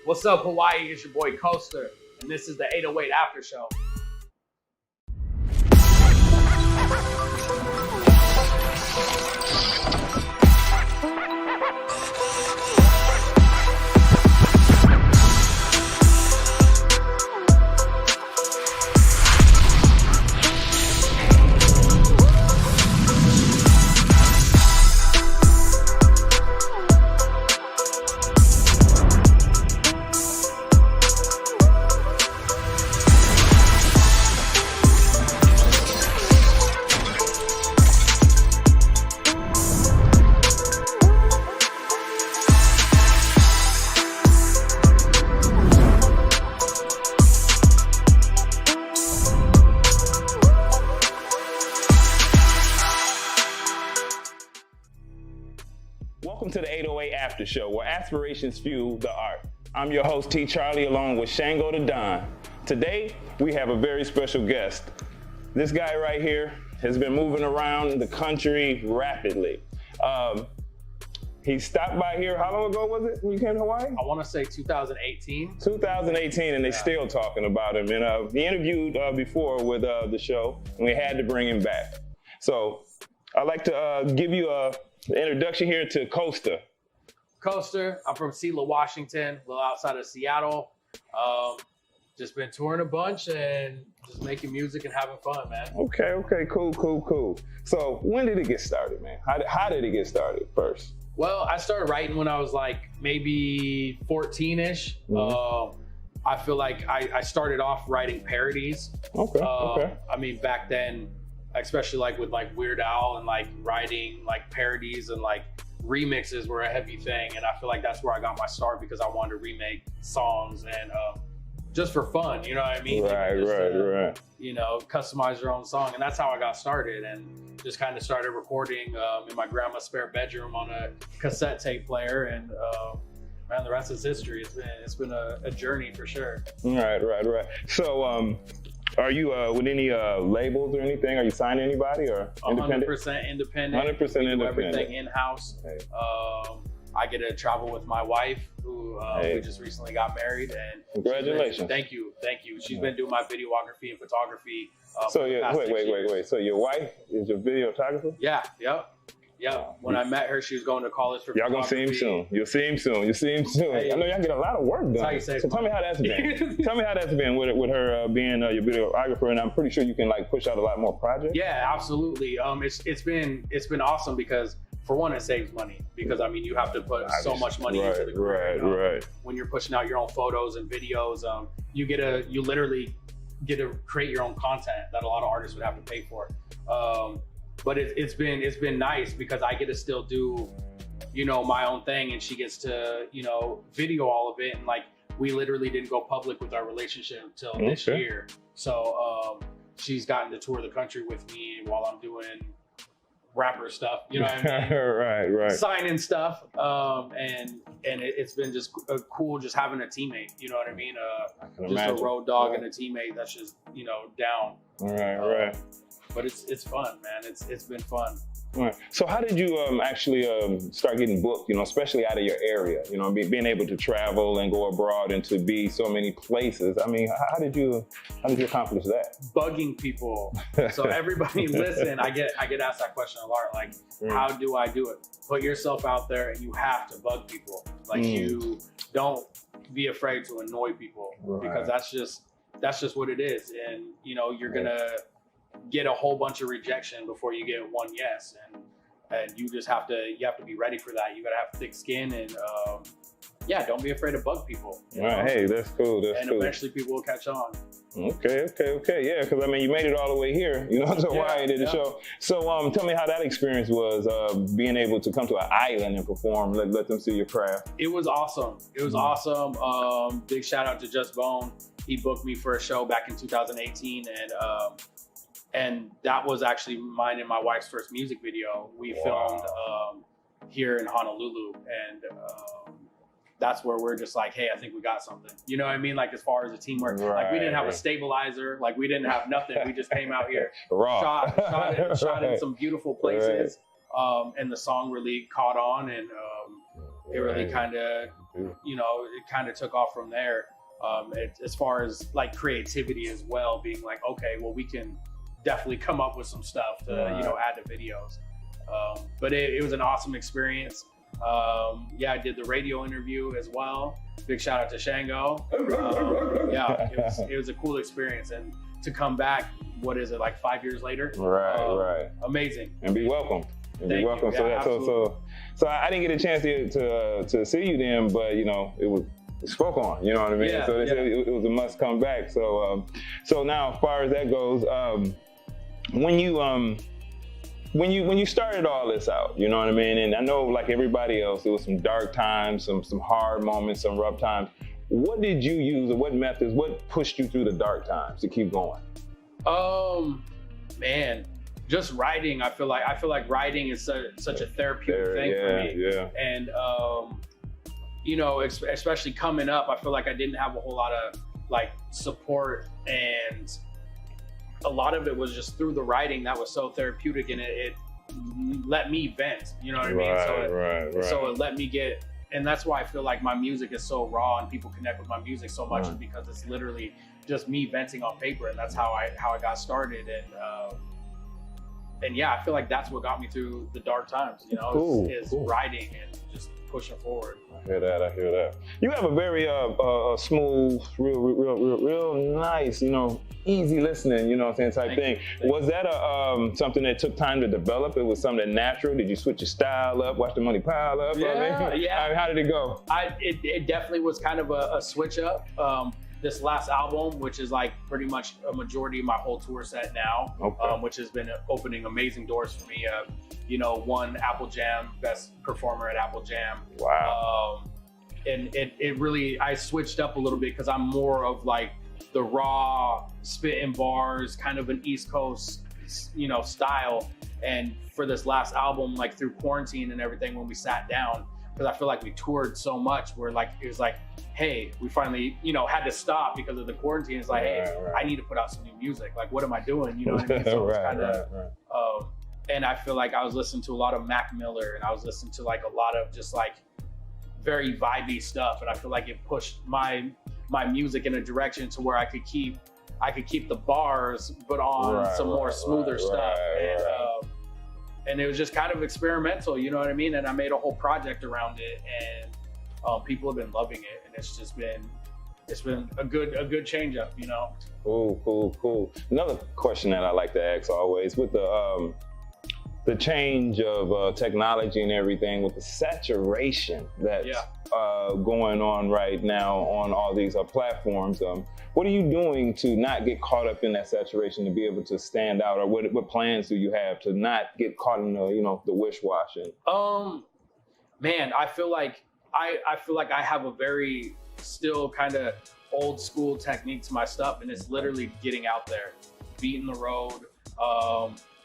What's up, Hawaii? It's your boy Coaster, and this is the 808 After Show. Welcome to the 808 After Show, where aspirations fuel the art. I'm your host, TCharly, along with Shango the Don. Today, we have a very special guest. This guy right here has been moving around the country rapidly. He stopped by here, how long ago was it when you came to Hawaii? I want to say 2018. 2018, and they're still talking about him. And he interviewed before with the show, and we had to bring him back. So I'd like to give you an introduction here to Coaster. Coaster, I'm from Seattle, Washington, a little outside of Seattle. Just been touring a bunch and just making music and having fun, man. Okay, cool. So when did it get started, man? How did it get started first? Well, I started writing when I was like maybe 14-ish. Mm-hmm. I feel like I started off writing parodies. Okay. I mean, back then, especially like with like Weird Al and like writing like parodies and like remixes were a heavy thing. And I feel like that's where I got my start because I wanted to remake songs and just for fun, you know what I mean? Right. You know, customize your own song. And that's how I got started and just kind of started recording in my grandma's spare bedroom on a cassette tape player. And man, the rest is history. It's been a journey for sure. Right. So, are you with any labels or anything? Are you signed to anybody or independent? 100% independent. 100% we do independent. everything in-house. Okay. I get to travel with my wife, who we just recently got married. And congratulations. Thank you. She's been doing my videography and photography. So wait. So your wife is your videographer? Yeah. When I met her, she was going to college for y'all gonna see him soon. You'll see him soon. Hey, I know y'all get a lot of work done. That's how you say so tell me how that's been. Tell me how that's been with her being your videographer, and I'm pretty sure you can like push out a lot more projects. Yeah, absolutely. It's been awesome because for one, it saves money because I mean you have to put so much money into the career. Right. When you're pushing out your own photos and videos, you literally get to create your own content that a lot of artists would have to pay for. But it's been nice because I get to still do, my own thing, and she gets to, video all of it. And like, we literally didn't go public with our relationship until this year. So she's gotten to tour the country with me while I'm doing rapper stuff, you know what I mean? Right. Signing stuff. And it's been just cool just having a teammate, you know what I mean? A road dog and a teammate that's just, down. Right. But it's fun, man. It's been fun. Right. So how did you actually start getting booked, especially out of your area, being able to travel and go abroad and to be so many places? I mean, how did you accomplish that? Bugging people. So everybody listen, I get asked that question a lot. Like, how do I do it? Put yourself out there and you have to bug people. Like you don't be afraid to annoy people because that's just what it is. And you're gonna get a whole bunch of rejection before you get one yes, and you just have to be ready for that. You gotta have thick skin and don't be afraid to bug people. Right. Hey, that's cool. Eventually people will catch on. Okay. Yeah, because I mean, you made it all the way here, to Hawaii to the show. So tell me how that experience was, being able to come to an island and perform, let them see your craft. It was awesome. Awesome. Big shout out to Just Bone. He booked me for a show back in 2018, and that was actually mine and my wife's first music video. We filmed here in Honolulu, and that's where we're just like, hey, I think we got something. You know what I mean? Like as far as a teamwork, like we didn't have a stabilizer, like we didn't have nothing. We just came out here, shot in some beautiful places, and the song really caught on, and it really kind of you know, it kind of took off from there. As far as like creativity as well, being like, okay, well, we can definitely come up with some stuff to, you know, add to videos. But it was an awesome experience. Yeah, I did the radio interview as well. Big shout out to Shango. Yeah, it was a cool experience. And to come back, what is it, like 5 years later? Right. Amazing. And be welcome. And be welcome. Yeah, so I didn't get a chance to see you then, but you know, it was spoke on, you know what I mean? Yeah, so it was a must come back. So now as far as that goes, when you started all this out, you know what I mean? And I know, like everybody else, it was some dark times, some hard moments, some rough times. What did you use, or what methods, what pushed you through the dark times to keep going? Man, just writing. I feel like writing is such a therapeutic thing for me. Yeah. And you know, especially coming up, I feel like I didn't have a whole lot of like support, and a lot of it was just through the writing that was so therapeutic, and it let me vent, you know what I mean? So it let me get, and that's why I feel like my music is so raw and people connect with my music so much, is because it's literally just me venting on paper, and that's how I got started. And yeah, I feel like that's what got me through the dark times, you know, is writing and just pushing forward. I hear that. You have a very smooth, real nice, you know, easy listening, you know what I'm saying, type thing. Was that something that took time to develop? It was something natural? Did you switch your style up, watch the money pile up? Yeah. I mean, how did it go? It definitely was kind of a switch up. This last album, which is like pretty much a majority of my whole tour set now, which has been opening amazing doors for me. You know, won Apple Jam, best performer at Apple Jam. Wow. And it really, I switched up a little bit because I'm more of like the raw spitting bars, kind of an East Coast, you know, style. And for this last album, like through quarantine and everything, when we sat down, because I feel like we toured so much, where like, it was like, hey, we finally, you know, had to stop because of the quarantine. It's like, hey, I need to put out some new music. Like, what am I doing? You know what I mean? So it's kind of, and I feel like I was listening to a lot of Mac Miller, and I was listening to like a lot of just like very vibey stuff. And I feel like it pushed my music in a direction to where I could keep the bars, but on some more smoother stuff. And it was just kind of experimental, you know what I mean? And I made a whole project around it, and people have been loving it, and it's been a good change up, you know? Cool. Another question that I like to ask always, with the change of technology and everything, with the saturation that's going on right now on all these platforms, what are you doing to not get caught up in that saturation, to be able to stand out, or what plans do you have to not get caught in the wish-washing? Man, I feel like I have a very still kind of old school technique to my stuff, and it's literally getting out there, beating the road.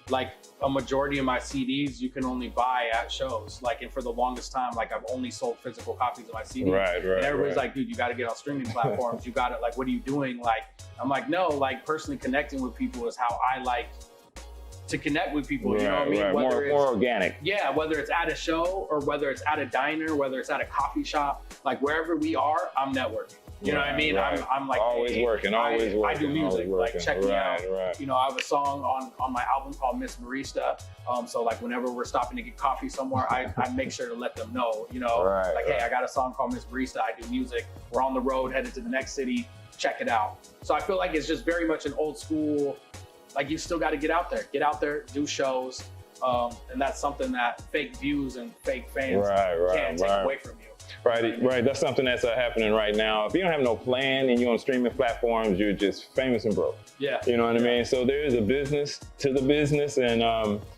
Like a majority of my CDs you can only buy at shows. Like, and for the longest time, like I've only sold physical copies of my CDs. And everybody's like, dude, you got to get on streaming platforms. You got to, like, what are you doing? Like, I'm like, no, like personally connecting with people is how I like to connect with people. You know what I mean? Whether more organic. Yeah, whether it's at a show or whether it's at a diner, whether it's at a coffee shop, like wherever we are, I'm networking. You know what I mean? I'm like, always working. I do music. Like, check me out. You know, I have a song on my album called Miss Barista. So like whenever we're stopping to get coffee somewhere, I make sure to let them know, you know, hey, I got a song called Miss Barista. I do music. We're on the road, headed to the next city. Check it out. So I feel like it's just very much an old school, like you still got to get out there, do shows. And that's something that fake views and fake fans can't take away from you. Right. That's something that's happening right now. If you don't have no plan and you're on streaming platforms, you're just famous and broke. Yeah. You know what I mean? So there is a business to the business, and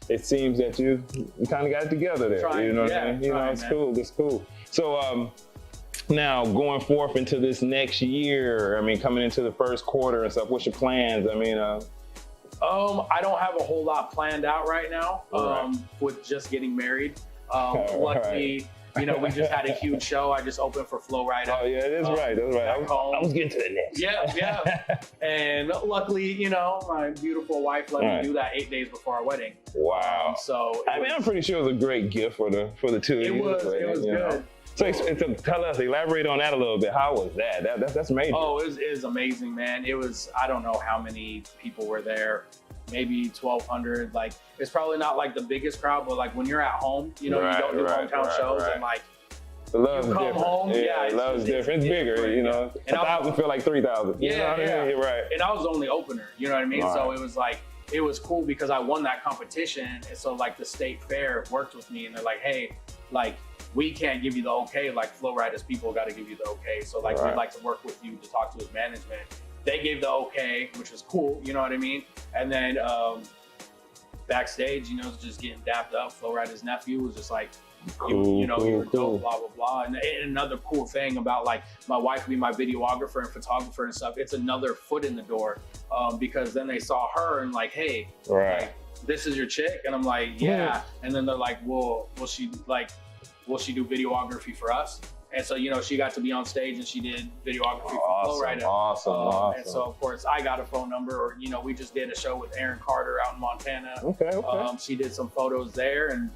it seems that you kind of got it together there. You know what I mean? You know, it's cool. It's cool. So now going forth into this next year, I mean, coming into the first quarter and stuff, what's your plans? I mean, I don't have a whole lot planned out right now. With just getting married. Luckily. You know, we just had a huge show. I just opened for Flo Rida. Oh, yeah, that's right. I was getting to the next. Yeah. And luckily, you know, my beautiful wife let me do that 8 days before our wedding. Wow. So I mean, I'm pretty sure it was a great gift for the two of you. It was good. So tell us, elaborate on that a little bit. How was that? That's major. Oh, it was amazing, man. It was, I don't know how many people were there, maybe 1,200. Like, it's probably not like the biggest crowd, but like when you're at home, you know, you don't do hometown shows and like, the love's you come different. home, The love's different. It's bigger, you know. 1,000 feel like 3,000. Yeah, you know what I mean? Right. And I was the only opener, you know what I mean? Right. So it was like, it was cool because I won that competition. And so like the state fair worked with me and they're like, hey, like, we can't give you the okay, like Flow Riders people got to give you the okay. So like, we'd like to work with you to talk to his management. They gave the okay, which was cool, you know what I mean? And then backstage, you know, just getting dapped up. Flow Rider's nephew was just like, you know, you're dope, blah, blah, blah. And another cool thing about like my wife being my videographer and photographer and stuff, it's another foot in the door because then they saw her and like, hey, like, this is your chick? And I'm like, yeah. And then they're like, well, will she do videography for us? And so, you know, she got to be on stage and she did videography for Flow Rider. Awesome. And so, of course, I got a phone number, or, you know, we just did a show with Aaron Carter out in Montana. Okay. She did some photos there and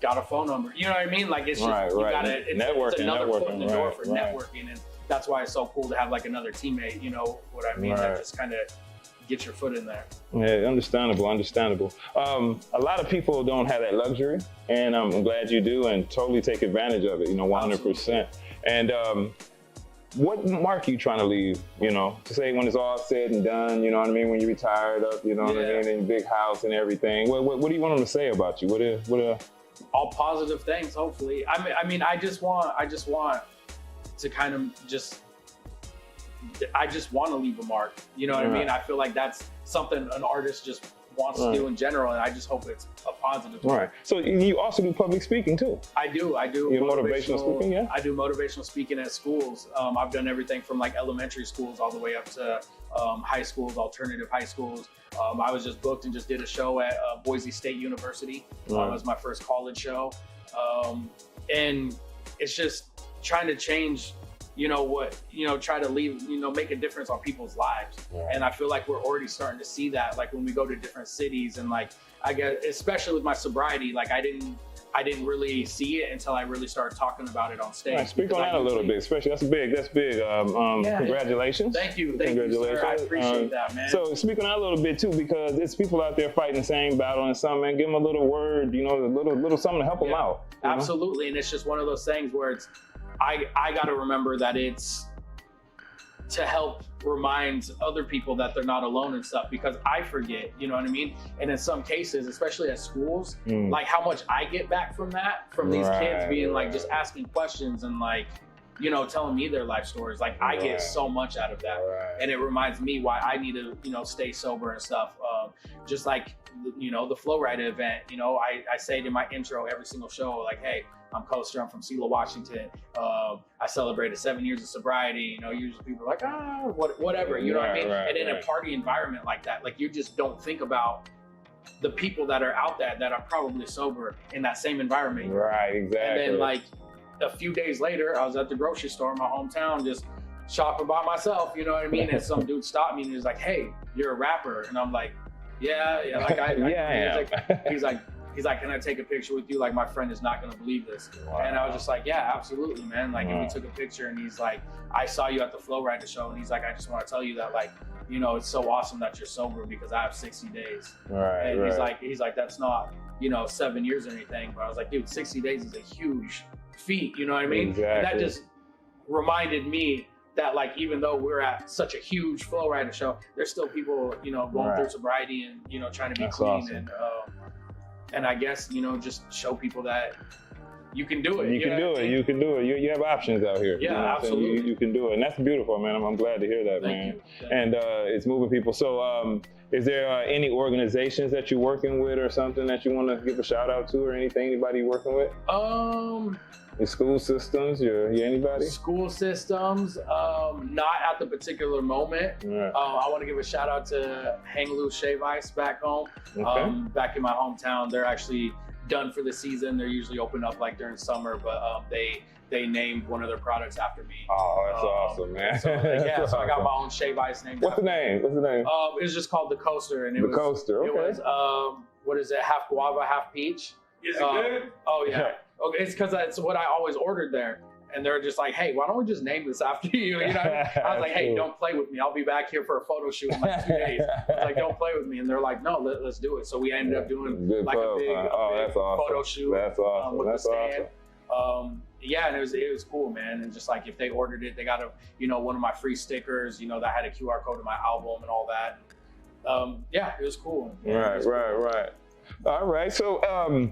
got a phone number. You know what I mean? Like, it's just, you gotta, it's another foot in the door for networking. And that's why it's so cool to have like another teammate, you know what I mean? That just kind of get your foot in there. Yeah, understandable. A lot of people don't have that luxury, and I'm glad you do, and totally take advantage of it, you know, 100%. Absolutely. And what mark are you trying to leave, you know, to say when it's all said and done, you know what I mean, when you're retired up, you know what I mean, in your big house and everything? What do you want them to say about you? What all positive things, hopefully. I mean, I just want to kind of I just want to leave a mark. You know what I mean? I feel like that's something an artist just wants to do in general, and I just hope it's a positive one. Right. So you also do public speaking too? I do. You're motivational speaking, yeah? I do motivational speaking at schools. I've done everything from like elementary schools all the way up to high schools, alternative high schools. I was just booked and just did a show at Boise State University. It was my first college show. And it's just trying to change, you know, try to leave, you know, make a difference on people's lives. And I feel like we're already starting to see that, like when we go to different cities, and like, I guess, especially with my sobriety, like I didn't really see it until I really started talking about it on stage. Speak on that a little bit, especially, that's big. Congratulations. Thank you, sir. I appreciate that, man. So speak on that a little bit too, because it's people out there fighting the same battle and something, man, give them a little word, you know, a little something to help them out. Absolutely, know? And it's just one of those things where it's, I got to remember that it's to help remind other people that they're not alone and stuff, because I forget, you know what I mean? And in some cases, especially at schools, like how much I get back from that, from these kids being like just asking questions and like, you know, telling me their life stories. Like I get so much out of that. And it reminds me why I need to, you know, stay sober and stuff. Just like, you know, the Flow Rider event, you know, I say in my intro every single show, like, hey, I'm Coaster, I'm from Selah, Washington. I celebrated 7 years of sobriety. You know, usually people are like, whatever, you know what I mean? And in a party environment like that, like you just don't think about the people that are out there that are probably sober in that same environment. Right, exactly. And then like a few days later, I was at the grocery store in my hometown, just shopping by myself, you know what I mean? And some dude stopped me and he was like, hey, you're a rapper. And I'm like, yeah, like he's like, can I take a picture with you? Like, my friend is not gonna believe this. And I was just like, yeah, absolutely, man. Like, and we took a picture and he's like, I saw you at the Flow Rider show. And he's like, I just wanna tell you that, like, you know, it's so awesome that you're sober because I have 60 days. And he's like, that's not, you know, 7 years or anything. But I was like, dude, 60 days is a huge feat, you know what I mean? Exactly. And that just reminded me that, like, even though we're at such a huge Flow Rider show, there's still people, you know, going through sobriety and, you know, trying to be clean. Awesome. And I guess, you know, just show people that you can do it. You can do it. You have options out here. Yeah, you know absolutely. You can do it. And that's beautiful, man. I'm glad to hear that, man. And it's moving people. So is there any organizations that you're working with or something that you want to give a shout out to, or anything, anybody you're working with? Your school systems, your anybody? School systems, not at the particular moment. I want to give a shout out to Hang Loose Shave Ice back home. Back in my hometown, they're actually done for the season. They're usually open up like during summer, but they named one of their products after me. Oh, that's awesome, man. So I got my own shave ice named What's the name? It was just called the Coaster, and it Coaster, okay. It was what is it? Half guava, half peach. Is it good? Oh yeah. Okay, it's because that's what I always ordered there. And they're just like, hey, why don't we just name this after you? You know, I was like, hey, don't play with me. I'll be back here for a photo shoot in like 2 days. I was like, don't play with me. And they're like, no, let's do it. So we ended up doing like a big that's awesome. photo shoot with the stand. Awesome. Yeah, and it was cool, man. And just like if they ordered it, they got one of my free stickers, that had a QR code to my album and all that. Yeah, it was cool. Right. All right. So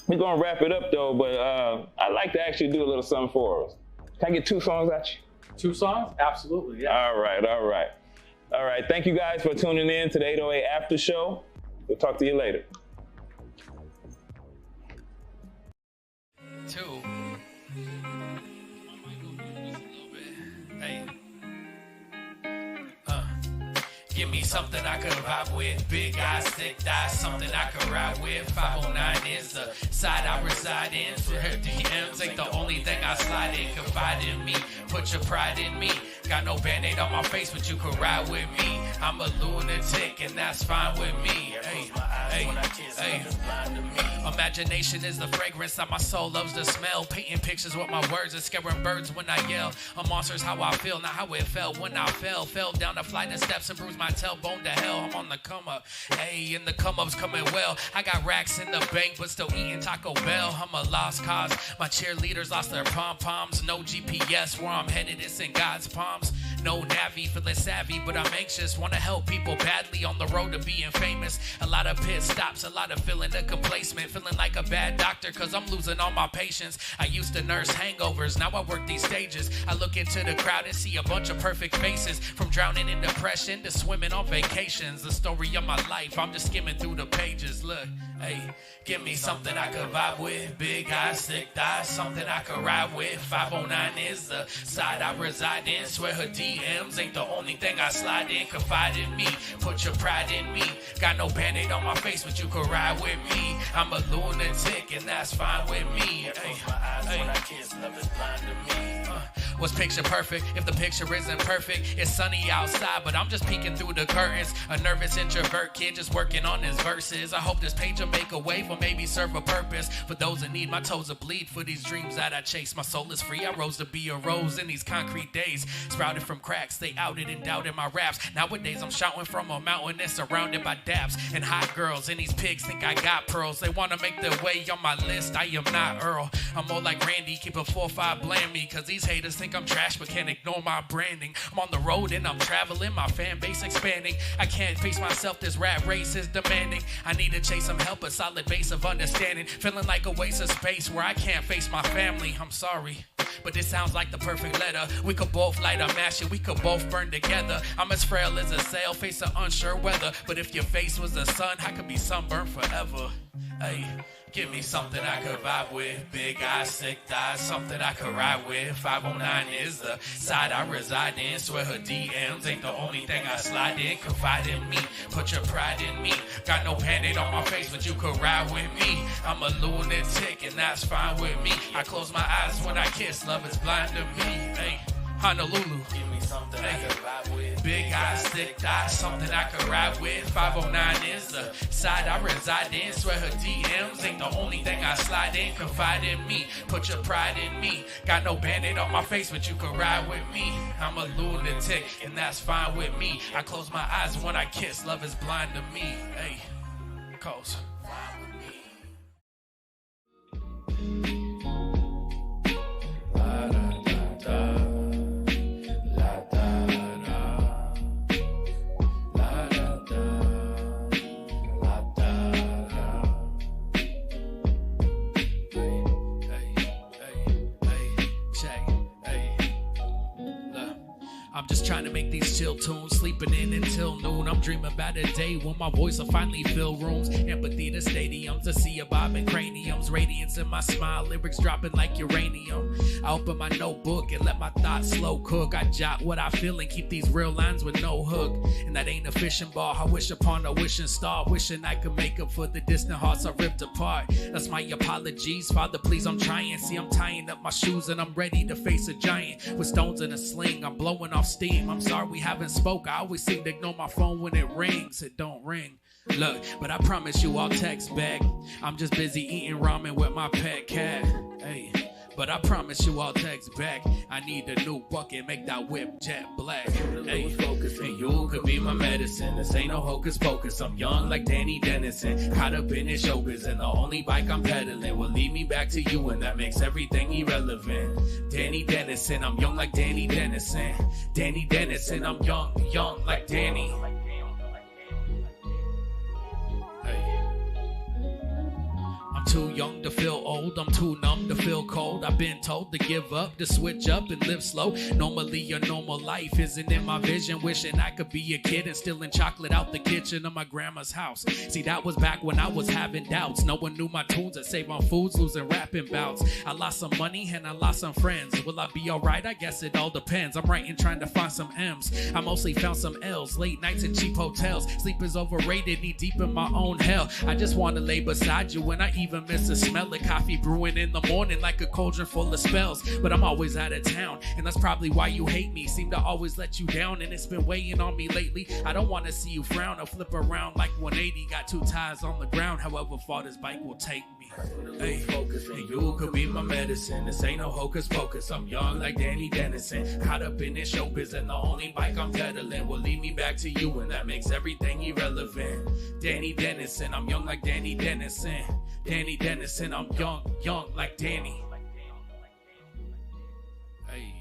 we're gonna wrap it up though, but I'd like to actually do a little something for us. Can I get 2 songs at you? 2 songs? Absolutely, yeah. All right. Thank you guys for tuning in to the 808 After Show. We'll talk to you later. 2. Hey. Give me something I could vibe with. Big eyes, thick thighs, something I could ride with. 509 is the side I reside in. For her DMs ain't the only thing I slide in. Confide in me, put your pride in me. Got no band-aid on my face, but you could ride with me. I'm a lunatic, and that's fine with me. Hey. Imagination is the fragrance that my soul loves to smell. Painting pictures with my words and scaring birds when I yell. A monster's how I feel, not how it felt when I fell. Fell down a flight of steps and bruised my tailbone to hell. I'm on the come up, hey, and the come up's coming well. I got racks in the bank, but still eating Taco Bell. I'm a lost cause. My cheerleaders lost their pom-poms. No GPS, where I'm headed, it's in God's palms. No Navi, feeling savvy, but I'm anxious. Wanna help people badly on the road to being famous. A lot of pit stops, a lot of feeling the complacement. Feeling like a bad doctor, cause I'm losing all my patience. I used to nurse hangovers, now I work these stages. I look into the crowd and see a bunch of perfect faces. From drowning in depression to swimming on vacations. The story of my life, I'm just skimming through the pages. Look, hey, give me something I could vibe with. Big eyes, thick thighs, something I could ride with. 509 is the side I reside in. Swear her DMs ain't the only thing I slide in. Confide in me, put your pride in me. Got no band-aid on my face, but you could ride with me. I'm a lunatic, and that's fine with me. What's picture perfect if the picture isn't perfect? It's sunny outside, but I'm just peeking through the curtains. A nervous introvert kid just working on his verses. I hope this page will make a wave or maybe serve a purpose. For those in need, my toes will bleed for these dreams that I chase. My soul is free, I rose to be a rose in these concrete days. Sprouted from cracks, they outed and doubted my raps. Nowadays I'm shouting from a mountain that's surrounded by daps and hot girls. And these pigs think I got pearls. They wanna make their way on my list, I am not Earl. I'm more like Randy, keep a 4-5 blame me. Cause these haters think I'm trash but can't ignore my branding. I'm on the road and I'm traveling, my fan base expanding. I can't face myself, this rat race is demanding. I need to chase some help, a solid base of understanding. Feeling like a waste of space where I can't face my family. I'm sorry, but this sounds like the perfect letter. We could both light a match and we could both burn together. I'm as frail as a sail, face of unsure weather. But if your face was the sun, I could be sunburned forever. Hey, give me something I could vibe with. Big eyes, thick thighs, something I could ride with. 509 is the side I reside in. Swear her DMs ain't the only thing I slide in. Confide in me, put your pride in me. Got no band-aid on my face, but you could ride with me. I'm a lunatic, and that's fine with me. I close my eyes when I kiss, love is blind to me. Hey, Honolulu, give me something I could vibe with. Big eyes, thick thighs, something I could ride with. 509 is the side I reside in. Swear her DMs ain't the only thing I slide in. Confide in me, put your pride in me. Got no band-aid on my face, but you could ride with me. I'm a lunatic, and that's fine with me. I close my eyes when I kiss, love is blind to me. Hey, cause I'm just trying to make these chill tunes, sleeping in until noon. I'm dreaming about a day when my voice will finally fill rooms. Empathy to stadiums, to see a bobbing craniums. Radiance in my smile, lyrics dropping like uranium. I open my notebook and let my thoughts slow cook. I jot what I feel and keep these real lines with no hook. And that ain't a fishing ball, I wish upon a wishing star. Wishing I could make up for the distant hearts I ripped apart. That's my apologies, Father, please, I'm trying. See, I'm tying up my shoes and I'm ready to face a giant. With stones in a sling, I'm blowing off steam. I'm sorry we haven't spoke. I always seem to ignore my phone when it rings. It don't ring. Look, but I promise you I'll text back. I'm just busy eating ramen with my pet cat. Hey, but I promise you I'll text back. I need a new bucket, make that whip jet black. Hey, and you could be my medicine. This ain't no hocus pocus. I'm young like Danny Dennison, caught up in his showbiz, and the only bike I'm pedaling will lead me back to you, and that makes everything irrelevant. Danny Dennison, I'm young like Danny Dennison. Danny Dennison, I'm young like Danny. I'm too young to feel old, I'm too numb to feel cold. I've been told to give up, to switch up and live slow. Normally your normal life isn't in my vision. Wishing I could be a kid and stealing chocolate out the kitchen of my grandma's house. See, that was back when I was having doubts. No one knew my tunes, I saved on foods, losing rapping bouts. I lost some money and I lost some friends. Will I be alright? I guess it all depends. I'm writing trying to find some M's. I mostly found some L's, late nights in cheap hotels. Sleep is overrated, knee deep in my own hell. I just want to lay beside you when I even miss the smell of coffee brewing in the morning like a cauldron full of spells. But I'm always out of town, and that's probably why you hate me. Seem to always let you down, and it's been weighing on me lately. I don't want to see you frown or flip around like 180. Got two tires on the ground, however far this bike will take me. Hey, and you could be my medicine. This ain't no hocus pocus. I'm young like Danny Dennison, caught up in this showbiz, and the only bike I'm pedaling will lead me back to you, and that makes everything irrelevant. Danny Dennison, I'm young like Danny Dennison. Danny Dennison, I'm young like Danny. Hey.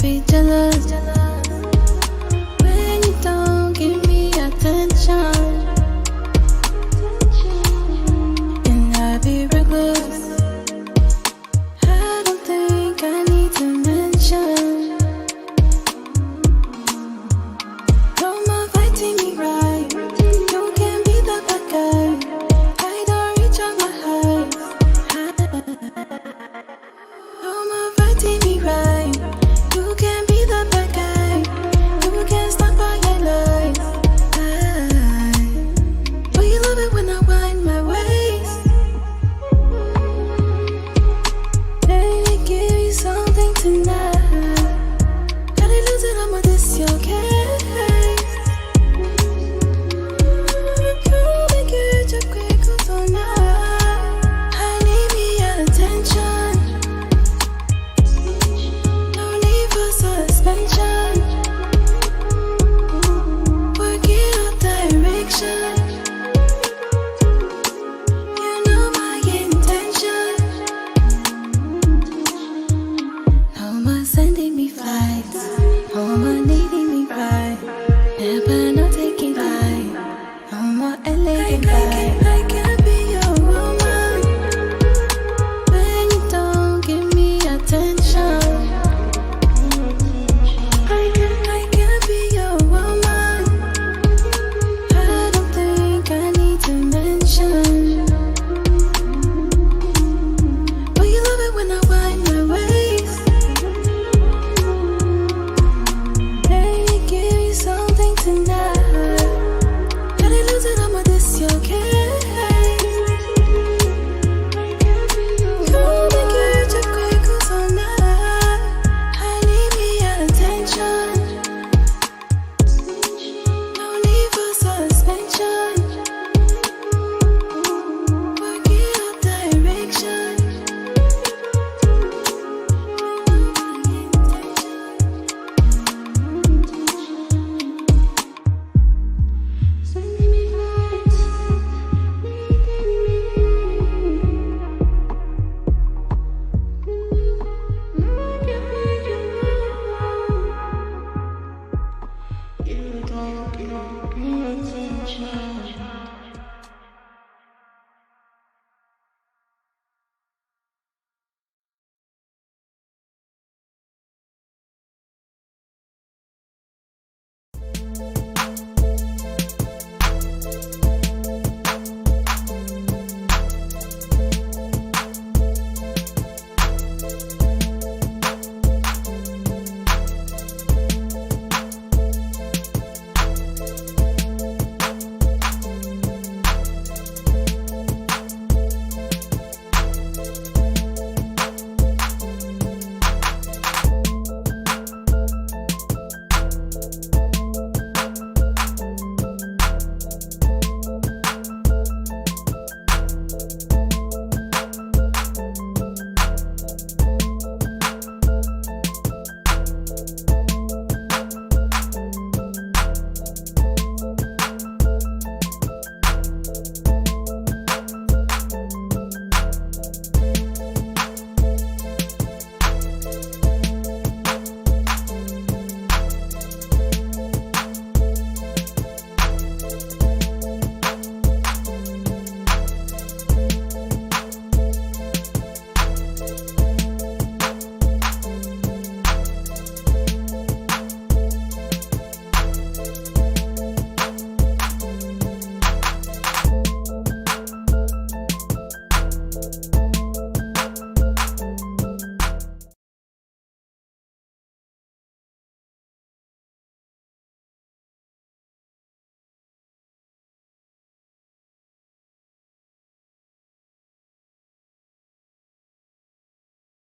Be jealous.